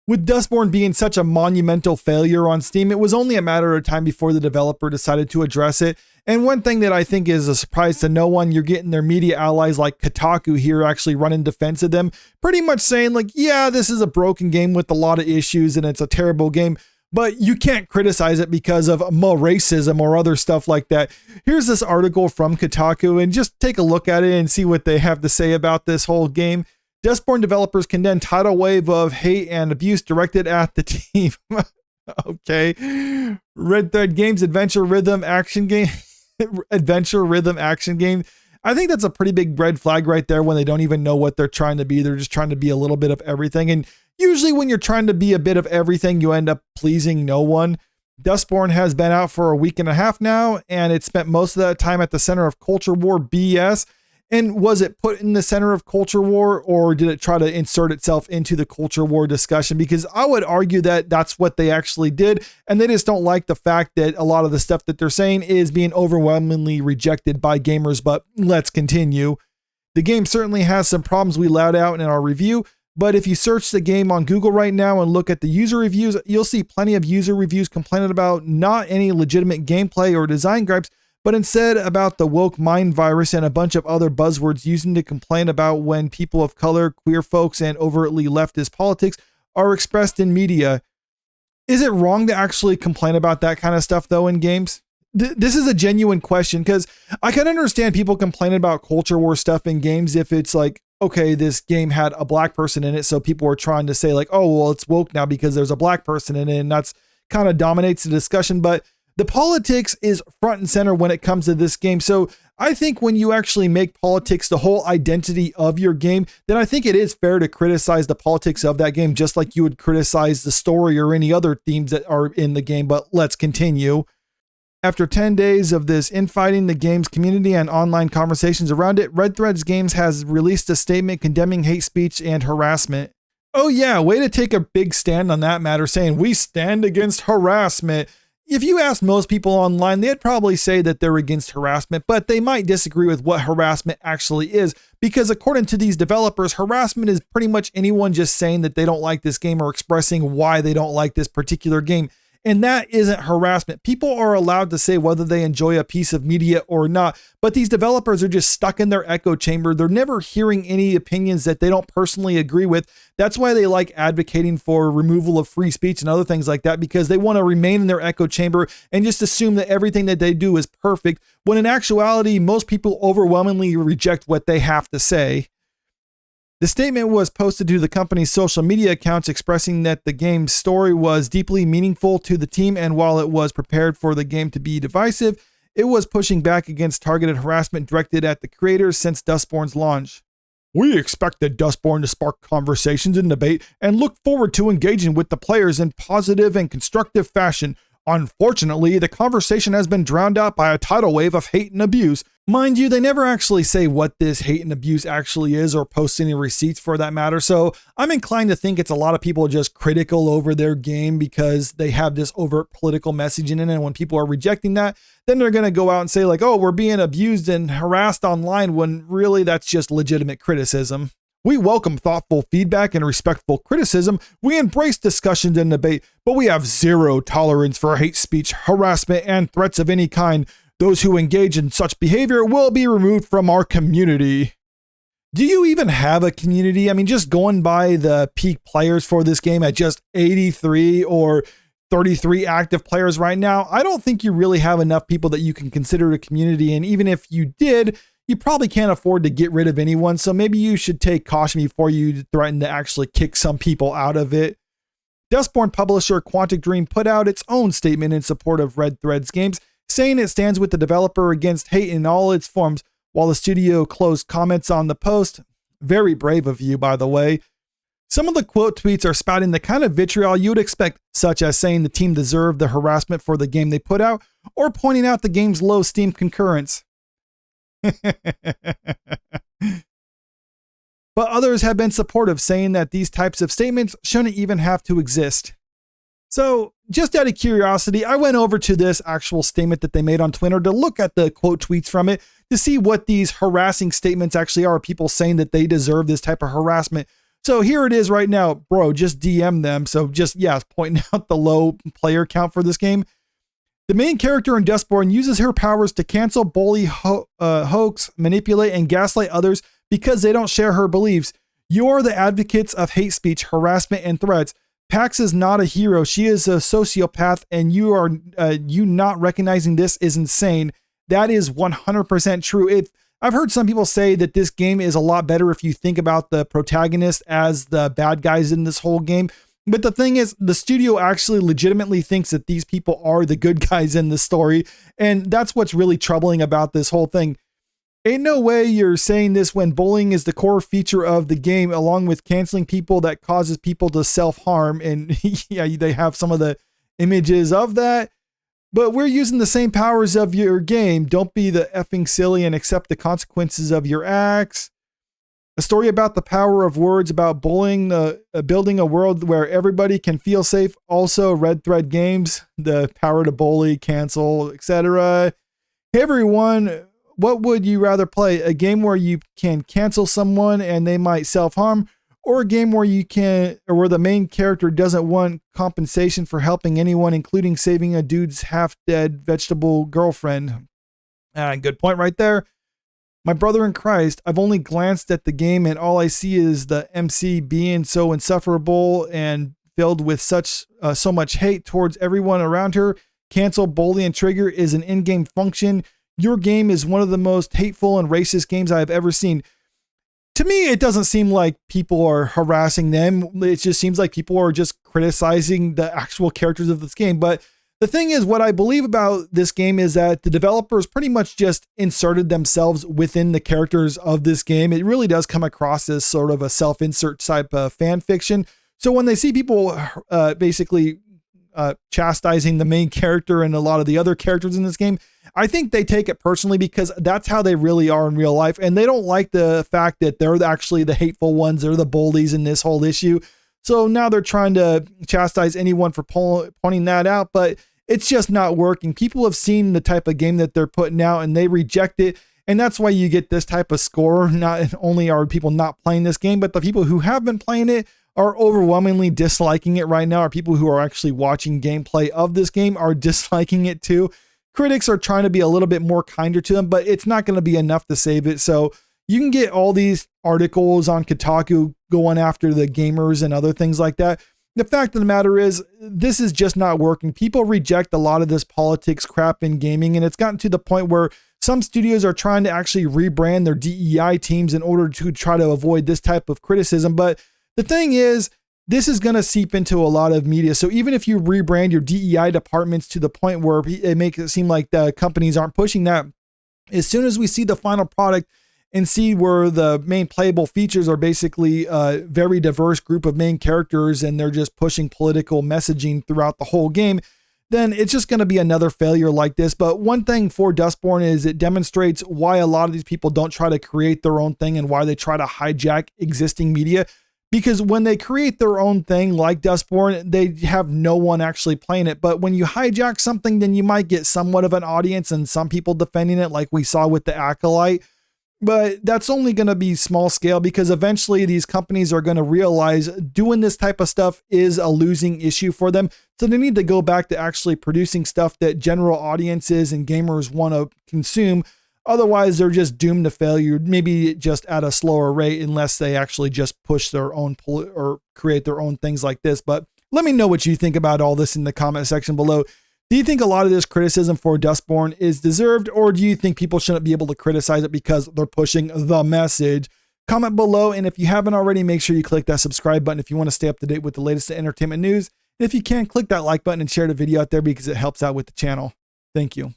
With Dustborn being such a monumental failure on Steam, it was only a matter of time before the developer decided to address it. And one thing that I think is a surprise to no one, you're getting their media allies like Kotaku here actually running defense of them, pretty much saying like, yeah, this is a broken game with a lot of issues and it's a terrible game, but you can't criticize it because of racism or other stuff like that. Here's this article from Kotaku, and just take a look at it and see what they have to say about this whole game. Dustborn developers condemn tidal wave of hate and abuse directed at the team. Okay. Red Thread Games adventure rhythm action game. Adventure rhythm action game. I think that's a pretty big red flag right there when they don't even know what they're trying to be. They're just trying to be a little bit of everything. And usually when you're trying to be a bit of everything, you end up pleasing no one. Dustborn has been out for a week and a half now, and it spent most of that time at the center of culture war BS. And was it put in the center of culture war, or did it try to insert itself into the culture war discussion? Because I would argue that that's what they actually did. And they just don't like the fact that a lot of the stuff that they're saying is being overwhelmingly rejected by gamers. But let's continue. The game certainly has some problems we laid out in our review. But if you search the game on Google right now and look at the user reviews, you'll see plenty of user reviews complaining about not any legitimate gameplay or design gripes, but instead about the woke mind virus and a bunch of other buzzwords using to complain about when people of color, queer folks, and overtly leftist politics are expressed in media. Is it wrong to actually complain about that kind of stuff, though, in games? This is a genuine question, because I can understand people complaining about culture war stuff in games if it's like, okay, this game had a black person in it, so people are trying to say like, oh, well, it's woke now because there's a black person in it, and that's kind of dominates the discussion. But the politics is front and center when it comes to this game. So I think when you actually make politics the whole identity of your game, then I think it is fair to criticize the politics of that game, just like you would criticize the story or any other themes that are in the game. But let's continue. After 10 days of this infighting, the game's community and online conversations around it, Red Threads Games has released a statement condemning hate speech and harassment. Oh yeah, way to take a big stand on that matter, saying we stand against harassment. If you ask most people online, they'd probably say that they're against harassment, but they might disagree with what harassment actually is, because according to these developers, harassment is pretty much anyone just saying that they don't like this game or expressing why they don't like this particular game. And that isn't harassment. People are allowed to say whether they enjoy a piece of media or not, but these developers are just stuck in their echo chamber. They're never hearing any opinions that they don't personally agree with. That's why they like advocating for removal of free speech and other things like that, because they want to remain in their echo chamber and just assume that everything that they do is perfect, when in actuality, most people overwhelmingly reject what they have to say. The statement was posted to the company's social media accounts, expressing that the game's story was deeply meaningful to the team, and while it was prepared for the game to be divisive, it was pushing back against targeted harassment directed at the creators since Dustborn's launch. We expected Dustborn to spark conversations and debate and look forward to engaging with the players in positive and constructive fashion. Unfortunately, the conversation has been drowned out by a tidal wave of hate and abuse. Mind you, they never actually say what this hate and abuse actually is or post any receipts for that matter, so I'm inclined to think it's a lot of people just critical over their game because they have this overt political messaging in it, and when people are rejecting that, then they're going to go out and say like, oh, we're being abused and harassed online, when really that's just legitimate criticism. We welcome thoughtful feedback and respectful criticism. We embrace discussions and debate, but we have zero tolerance for hate speech, harassment, and threats of any kind. Those who engage in such behavior will be removed from our community. Do you even have a community? I mean, just going by the peak players for this game at just 83 or 33 active players right now, I don't think you really have enough people that you can consider a community. And even if you did, you probably can't afford to get rid of anyone. So maybe you should take caution before you threaten to actually kick some people out of it. Dustborn publisher Quantic Dreams put out its own statement in support of Red Threads Games, saying it stands with the developer against hate in all its forms, while the studio closed comments on the post. Very brave of you, by the way. Some of the quote tweets are spouting the kind of vitriol you would expect, such as saying the team deserved the harassment for the game they put out, or pointing out the game's low Steam concurrence. But others have been supportive, saying that these types of statements shouldn't even have to exist. So, just out of curiosity, I went over to this actual statement that they made on Twitter to look at the quote tweets from it to see what these harassing statements actually are. People saying that they deserve this type of harassment. So here it is right now, bro, just DM them. So just, yeah, pointing out the low player count for this game. The main character in Dustborn uses her powers to cancel, bully, hoax, manipulate, and gaslight others because they don't share her beliefs. You're the advocates of hate speech, harassment, and threats. Pax is not a hero. She is a sociopath, and you not recognizing this is insane. That is 100% true. I've heard some people say that this game is a lot better if you think about the protagonist as the bad guys in this whole game. But the thing is, the studio actually legitimately thinks that these people are the good guys in the story. And that's what's really troubling about this whole thing. Ain't no way you're saying this when bullying is the core feature of the game, along with canceling people that causes people to self-harm. And yeah, they have some of the images of that. But we're using the same powers of your game. Don't be the effing silly and accept the consequences of your acts. A story about the power of words, about bullying, building a world where everybody can feel safe. Also, Red Thread Games, the power to bully, cancel, etc. Hey everyone, what would you rather play? A game where you can cancel someone and they might self-harm, or a game where where the main character doesn't want compensation for helping anyone, including saving a dude's half-dead vegetable girlfriend? Good point right there. My brother in Christ, I've only glanced at the game and all I see is the MC being so insufferable and filled with so much hate towards everyone around her. Cancel, bully, and trigger is an in-game function. Your game is one of the most hateful and racist games I have ever seen. To me, it doesn't seem like people are harassing them. It just seems like people are just criticizing the actual characters of this game. But the thing is, what I believe about this game is that the developers pretty much just inserted themselves within the characters of this game. It really does come across as sort of a self-insert type of fan fiction. So when they see people basically chastising the main character and a lot of the other characters in this game, I think they take it personally because that's how they really are in real life. And they don't like the fact that they're actually the hateful ones. They're the bullies in this whole issue. So now they're trying to chastise anyone for pointing that out, but it's just not working. People have seen the type of game that they're putting out and they reject it. And that's why you get this type of score. Not only are people not playing this game, but the people who have been playing it are overwhelmingly disliking it right now. Are people who are actually watching gameplay of this game are disliking it too. Critics are trying to be a little bit more kinder to them, but it's not going to be enough to save it. So you can get all these articles on Kotaku going after the gamers and other things like that. The fact of the matter is, this is just not working. People reject a lot of this politics crap in gaming, and it's gotten to the point where some studios are trying to actually rebrand their DEI teams in order to try to avoid this type of criticism. But the thing is, this is going to seep into a lot of media. So even if you rebrand your DEI departments to the point where it makes it seem like the companies aren't pushing that, as soon as we see the final product and see where the main playable features are basically a very diverse group of main characters and they're just pushing political messaging throughout the whole game, then it's just going to be another failure like this. But one thing for Dustborn is it demonstrates why a lot of these people don't try to create their own thing and why they try to hijack existing media. Because when they create their own thing like Dustborn, they have no one actually playing it. But when you hijack something, then you might get somewhat of an audience and some people defending it like we saw with the Acolyte. But that's only going to be small scale because eventually these companies are going to realize doing this type of stuff is a losing issue for them. So they need to go back to actually producing stuff that general audiences and gamers want to consume. Otherwise, they're just doomed to failure, maybe just at a slower rate, unless they actually just push their own or create their own things like this. But let me know what you think about all this in the comment section below. Do you think a lot of this criticism for Dustborn is deserved, or do you think people shouldn't be able to criticize it because they're pushing the message? Comment below, and if you haven't already, make sure you click that subscribe button if you want to stay up to date with the latest entertainment news. If you can, click that like button and share the video out there because it helps out with the channel. Thank you.